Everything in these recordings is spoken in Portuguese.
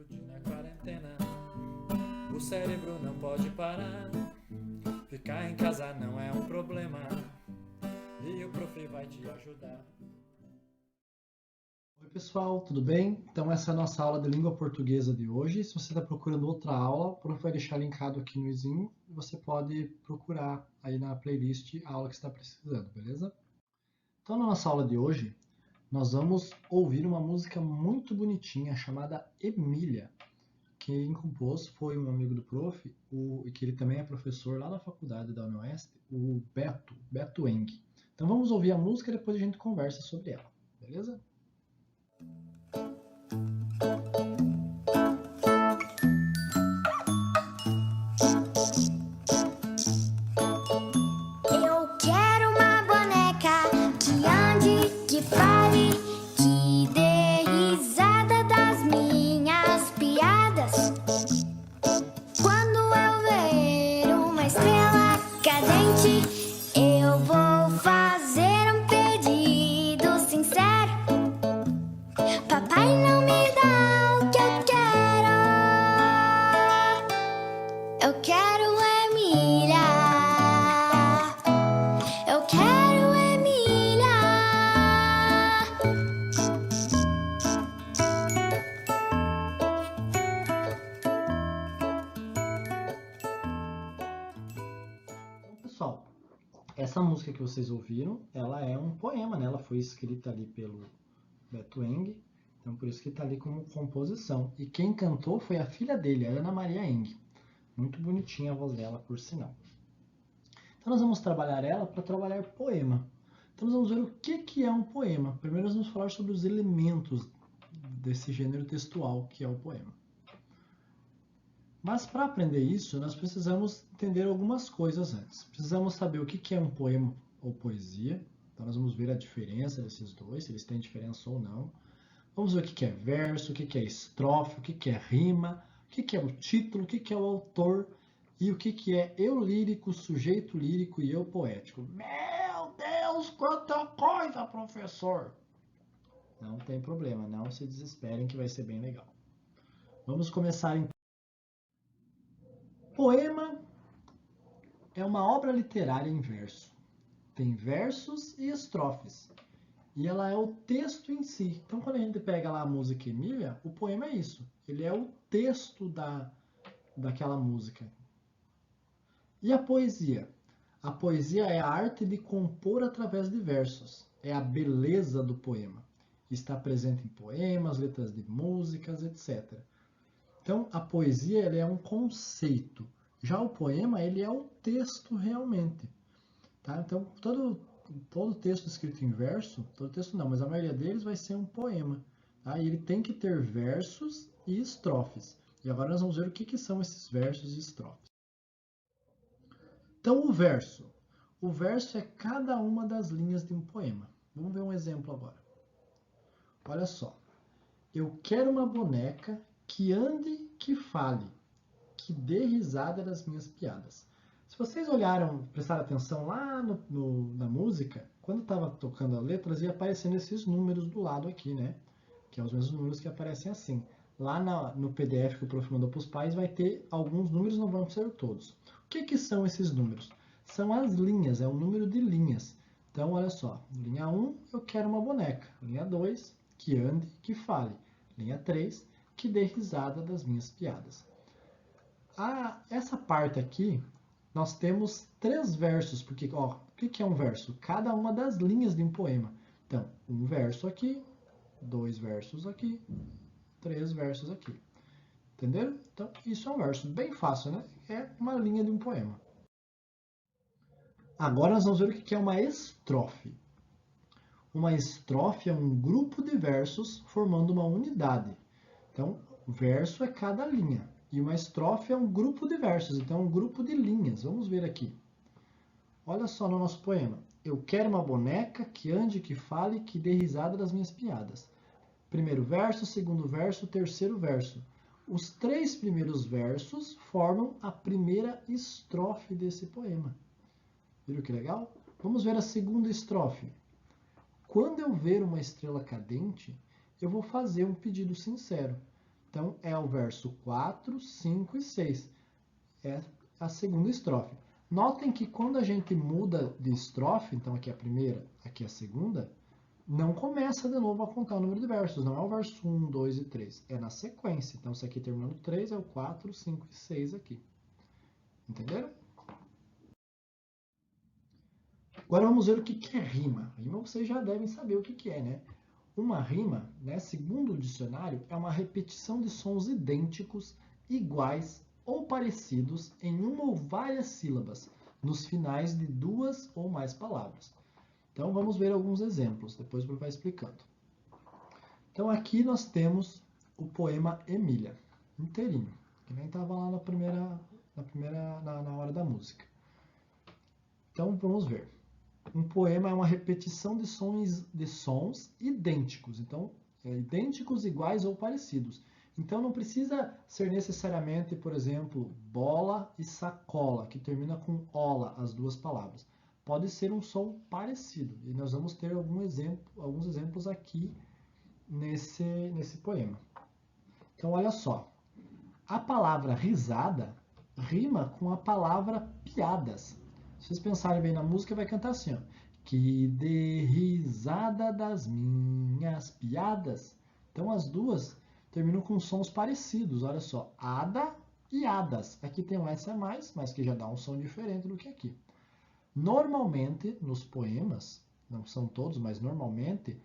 tudo na quarentena. O cérebro não pode parar. Ficar em casa não é um problema. E o prof vai te ajudar. Oi pessoal, tudo bem? Então essa é a nossa aula de língua portuguesa de hoje. Se você está procurando outra aula, o prof vai deixar linkado aqui no izinho e você pode procurar aí na playlist a aula que você está precisando, beleza? Então na nossa aula de hoje, nós vamos ouvir uma música muito bonitinha chamada Emília. Quem compôs foi um amigo do prof, que ele também é professor lá na faculdade da UniOeste, o Beto Eng. Então vamos ouvir a música e depois a gente conversa sobre ela, beleza? Eu quero uma boneca que ande, que fale, que dê risada das minhas piadas. Quando eu ver uma estrela cadente, eu vou fazer um pedido sincero. Papai, não me dá o que eu quero. Eu quero Emília. Eu quero Emília. Então, pessoal, essa música que vocês ouviram, ela é um poema, né? Ela foi escrita ali pelo Beto Eng, então por isso que está ali como composição. E quem cantou foi a filha dele, a Ana Maria Eng. Muito bonitinha a voz dela, por sinal. Então nós vamos trabalhar ela para trabalhar poema. Então nós vamos ver o que é um poema. Primeiro nós vamos falar sobre os elementos desse gênero textual que é o poema. Mas para aprender isso, nós precisamos entender algumas coisas antes. Precisamos saber o que é um poema ou poesia. Então nós vamos ver a diferença desses dois, se eles têm diferença ou não. Vamos ver o que é verso, o que é estrofe, o que é rima, o que é o título, o que é o autor e o que é eu lírico, sujeito lírico e eu poético. Meu Deus, quanta coisa, professor! Não tem problema, não se desesperem que vai ser bem legal. Vamos começar então. Poema é uma obra literária em verso. Tem versos e estrofes. E ela é o texto em si. Então, quando a gente pega lá a música Emília, o poema é isso. Ele é o texto daquela música. E a poesia? A poesia é a arte de compor através de versos. É a beleza do poema. Está presente em poemas, letras de músicas, etc. Então, a poesia ele é um conceito. Já o poema ele é o texto realmente. Tá? Então, todo texto escrito em verso, todo texto não, mas a maioria deles vai ser um poema. Tá? E ele tem que ter versos e estrofes. E agora nós vamos ver o que são esses versos e estrofes. Então, o verso. O verso é cada uma das linhas de um poema. Vamos ver um exemplo agora. Olha só. Eu quero uma boneca que ande, que fale, que dê risada das minhas piadas. Se vocês olharam, prestaram atenção lá na música, quando estava tocando as letras, ia aparecendo esses números do lado aqui, né? Que são os mesmos números que aparecem assim. Lá no PDF que o prof mandou para os pais, vai ter alguns números, não vão ser todos. O que são esses números? São as linhas, é o número de linhas. Então, olha só. Linha 1, eu quero uma boneca. Linha 2, que ande, que fale. Linha 3, que dê risada das minhas piadas. Essa parte aqui, nós temos 3 versos, porque ó, o que é um verso? Cada uma das linhas de um poema. Então, um verso aqui, 2 versos aqui, 3 versos aqui. Entenderam? Então, isso é um verso bem fácil, né? É uma linha de um poema. Agora nós vamos ver o que é uma estrofe. Uma estrofe é um grupo de versos formando uma unidade. Então, verso é cada linha. E uma estrofe é um grupo de versos, então é um grupo de linhas. Vamos ver aqui. Olha só no nosso poema. Eu quero uma boneca que ande, que fale, que dê risada das minhas piadas. Primeiro verso, segundo verso, terceiro verso. Os 3 primeiros versos formam a primeira estrofe desse poema. Viram que legal? Vamos ver a segunda estrofe. Quando eu ver uma estrela cadente, eu vou fazer um pedido sincero. Então, é o verso 4, 5 e 6. É a segunda estrofe. Notem que quando a gente muda de estrofe, então aqui é a primeira, aqui é a segunda, não começa de novo a contar o número de versos. Não é o verso 1, 2 e 3. É na sequência. Então, se aqui terminando 3, é o 4, 5 e 6 aqui. Entenderam? Agora vamos ver o que é rima. Rima vocês já devem saber o que é, né? Uma rima, né, segundo o dicionário, é uma repetição de sons idênticos, iguais ou parecidos em uma ou várias sílabas, nos finais de duas ou mais palavras. Então vamos ver alguns exemplos, depois o professor vai explicando. Então aqui nós temos o poema Emília, inteirinho, que nem estava lá na hora da música. Então vamos ver. Um poema é uma repetição de sons idênticos. Então, idênticos, iguais ou parecidos. Então, não precisa ser necessariamente, por exemplo, bola e sacola, que termina com ola, as duas palavras. Pode ser um som parecido. E nós vamos ter alguns exemplos aqui nesse poema. Então, olha só. A palavra risada rima com a palavra piadas. Se vocês pensarem bem na música, vai cantar assim, ó. Que dê risada das minhas piadas. Então, as duas terminam com sons parecidos. Olha só, ada e adas. Aqui tem um S a mais, mas que já dá um som diferente do que aqui. Normalmente, nos poemas, não são todos, mas normalmente,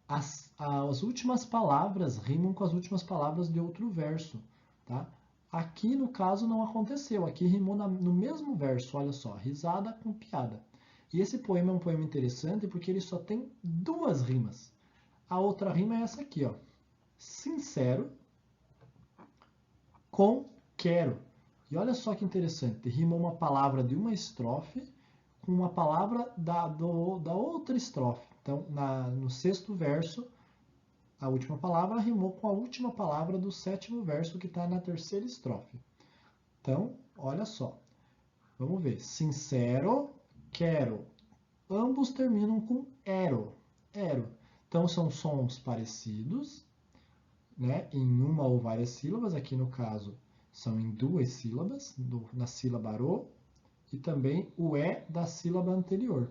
as últimas palavras rimam com as últimas palavras de outro verso, tá? Aqui, no caso, não aconteceu. Aqui rimou no mesmo verso, olha só, risada com piada. E esse poema é um poema interessante porque ele só tem duas rimas. A outra rima é essa aqui, ó. Sincero com quero. E olha só que interessante, rima uma palavra de uma estrofe com uma palavra da outra estrofe. Então, no sexto verso, a última palavra rimou com a última palavra do sétimo verso que está na terceira estrofe. Então, olha só. Vamos ver. Sincero, quero. Ambos terminam com ero. Ero. Então, são sons parecidos, né, em uma ou várias sílabas. Aqui, no caso, são em duas sílabas, na sílaba ro, e também o é da sílaba anterior.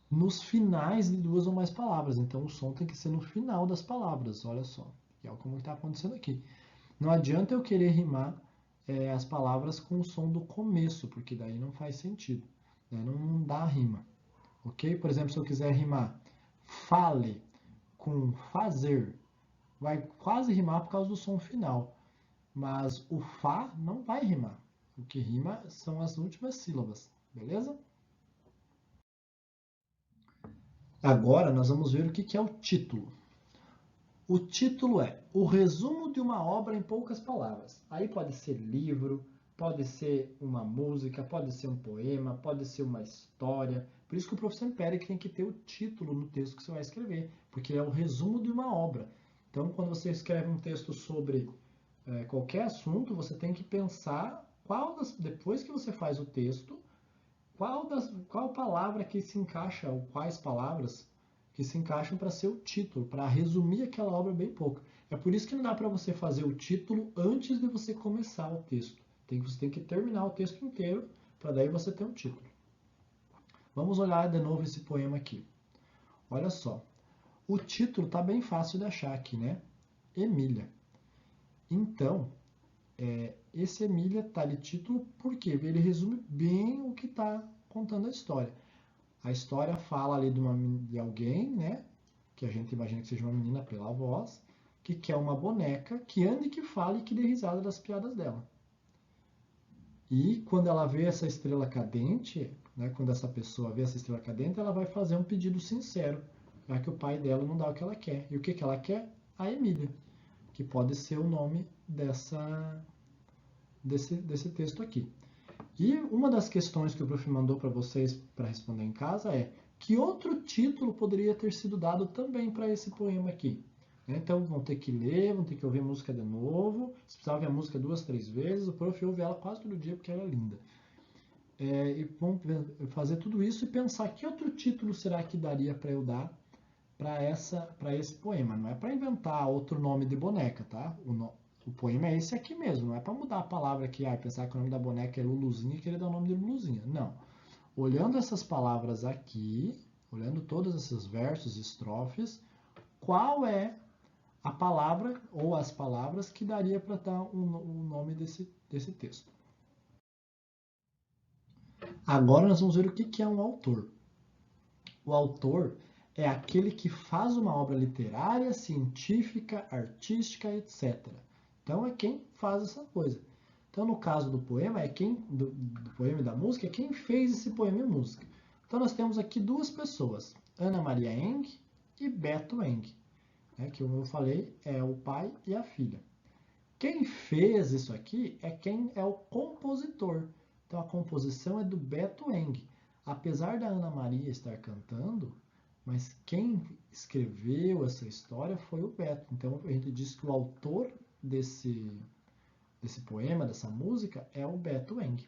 Nos finais de duas ou mais palavras. Então, o som tem que ser no final das palavras. Olha só. Que é como está acontecendo aqui. Não adianta eu querer rimar as palavras com o som do começo, porque daí não faz sentido. Né? Não dá rima. Ok? Por exemplo, se eu quiser rimar fale com fazer, vai quase rimar por causa do som final. Mas o fá não vai rimar. O que rima são as últimas sílabas. Beleza? Agora nós vamos ver o que é o título. O título é o resumo de uma obra em poucas palavras. Aí pode ser livro, pode ser uma música, pode ser um poema, pode ser uma história. Por isso que o professor impere que tem que ter o título no texto que você vai escrever, porque é o resumo de uma obra. Então, quando você escreve um texto sobre qualquer assunto, você tem que pensar depois que você faz o texto, qual palavra que se encaixa, ou quais palavras que se encaixam para ser o título, para resumir aquela obra bem pouco. É por isso que não dá para você fazer o título antes de você começar o texto. Você tem que terminar o texto inteiro, para daí você ter um título. Vamos olhar de novo esse poema aqui. Olha só. O título está bem fácil de achar aqui, né? Emília. Então, esse Emília está de título porque ele resume bem o que está contando a história. A história fala ali de alguém, né? Que a gente imagina que seja uma menina pela voz, que quer uma boneca que ande, que fale e que dê risada das piadas dela. E quando ela vê essa estrela cadente, né, quando essa pessoa vê essa estrela cadente, ela vai fazer um pedido sincero, já que o pai dela não dá o que ela quer. E o que ela quer? A Emília, que pode ser o nome desse texto aqui. E uma das questões que o prof mandou para vocês para responder em casa é: que outro título poderia ter sido dado também para esse poema aqui? Então vão ter que ler, vão ter que ouvir a música de novo. Se precisar ouvir a música 2, 3 vezes, o prof ouve ela quase todo dia porque ela é linda. E vão fazer tudo isso e pensar que outro título será que daria para eu dar para esse poema. Não é para inventar outro nome de boneca, tá? O poema é esse aqui mesmo, não é para mudar a palavra aqui, pensar que o nome da boneca é Luluzinha e querer dar o nome de Luluzinha. Não. Olhando essas palavras aqui, olhando todos esses versos e estrofes, qual é a palavra ou as palavras que daria para dar o nome desse texto? Agora nós vamos ver o que é um autor. O autor é aquele que faz uma obra literária, científica, artística, etc. Então é quem faz essa coisa. Então no caso do poema, do poema e da música, é quem fez esse poema e música. Então nós temos aqui duas pessoas, Ana Maria Eng e Beto Eng, que como eu falei, é o pai e a filha. Quem fez isso aqui é quem é o compositor. Então a composição é do Beto Eng. Apesar da Ana Maria estar cantando, mas quem escreveu essa história foi o Beto. Então a gente diz que o autor desse poema, dessa música, é o Beto Eng.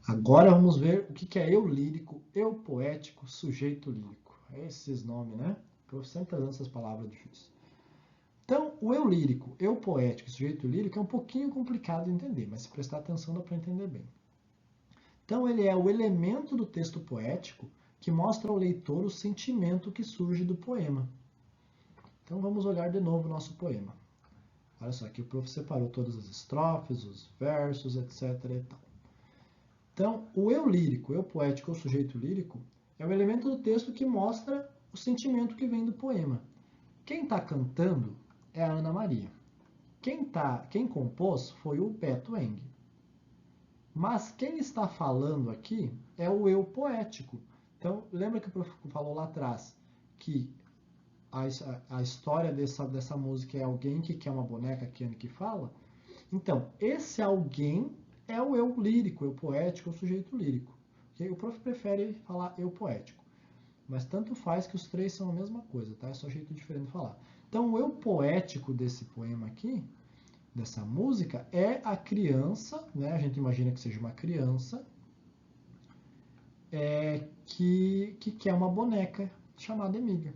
Agora vamos ver o que é eu lírico, eu poético, sujeito lírico. Esses nomes, né? Eu sempre usando essas palavras difíceis. Então, o eu lírico, eu poético e sujeito lírico é um pouquinho complicado de entender, mas se prestar atenção dá para entender bem. Então, ele é o elemento do texto poético que mostra ao leitor o sentimento que surge do poema. Então, vamos olhar de novo o nosso poema. Olha só, aqui o prof separou todas as estrofes, os versos, etc. e tal. Então, o eu lírico, eu poético ou sujeito lírico é o elemento do texto que mostra o sentimento que vem do poema. Quem está cantando é a Ana Maria. Quem compôs foi o Beto Eng. Mas quem está falando aqui é o eu poético. Então, lembra que o prof falou lá atrás que a história dessa música é alguém que quer uma boneca que fala? Então, esse alguém é o eu lírico, eu poético, o sujeito lírico. O prof prefere falar eu poético. Mas tanto faz que os três são a mesma coisa, tá? É só um jeito diferente de falar. Então, o eu poético desse poema aqui, dessa música, é a criança, né? A gente imagina que seja uma criança, que quer uma boneca chamada Emília,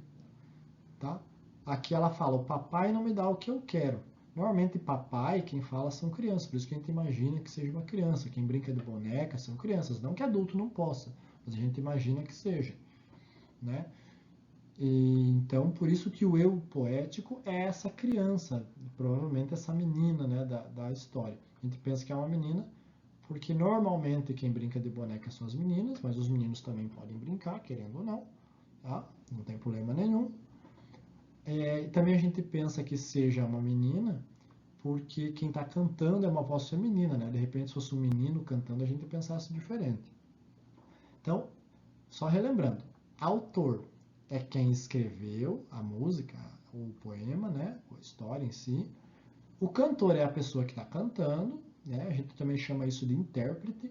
tá? Aqui ela fala, o papai não me dá o que eu quero. Normalmente papai, quem fala são crianças, por isso que a gente imagina que seja uma criança. Quem brinca de boneca são crianças, não que adulto não possa, mas a gente imagina que seja, né? Então, por isso que o eu poético é essa criança, provavelmente essa menina, né, da história. A gente pensa que é uma menina, porque normalmente quem brinca de boneca são as meninas, mas os meninos também podem brincar, querendo ou não, tá? Não tem problema nenhum. Também a gente pensa que seja uma menina, porque quem está cantando é uma voz feminina, né? De repente, se fosse um menino cantando, a gente pensasse diferente. Então, só relembrando, autor é quem escreveu a música, o poema, né? A história em si. O cantor é a pessoa que está cantando, né? A gente também chama isso de intérprete.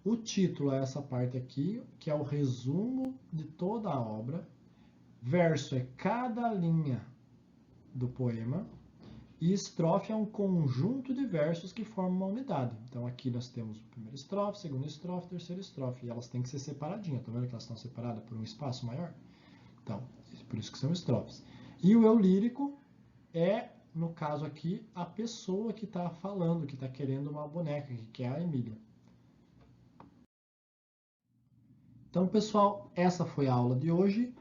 O título é essa parte aqui, que é o resumo de toda a obra. Verso é cada linha do poema. E estrofe é um conjunto de versos que formam uma unidade. Então aqui nós temos a primeira estrofe, segunda estrofe, terceira estrofe. E elas têm que ser separadinhas. Estão vendo que elas estão separadas por um espaço maior? Então, por isso que são estrofes. E o eu lírico é, no caso aqui, a pessoa que está falando, que está querendo uma boneca, que é a Emília. Então, pessoal, essa foi a aula de hoje.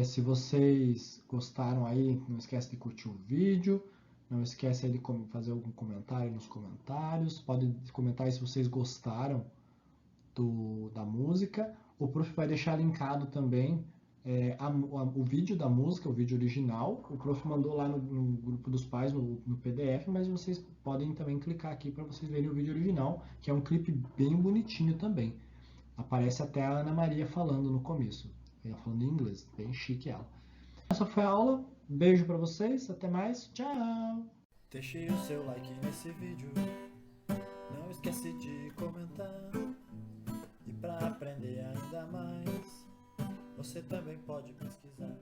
Se vocês gostaram aí, não esquece de curtir o vídeo. Não esquece aí de fazer algum comentário nos comentários. Pode comentar aí se vocês gostaram da música. O prof vai deixar linkado também o vídeo da música, o vídeo original. O prof mandou lá no grupo dos pais, no PDF, mas vocês podem também clicar aqui para vocês verem o vídeo original, que é um clipe bem bonitinho também. Aparece até a Ana Maria falando no começo. Ela falando em inglês, bem chique ela. Essa foi a aula. Beijo pra vocês, até mais, tchau! Deixe o seu like nesse vídeo, não esquece de comentar. E pra aprender ainda mais, você também pode pesquisar.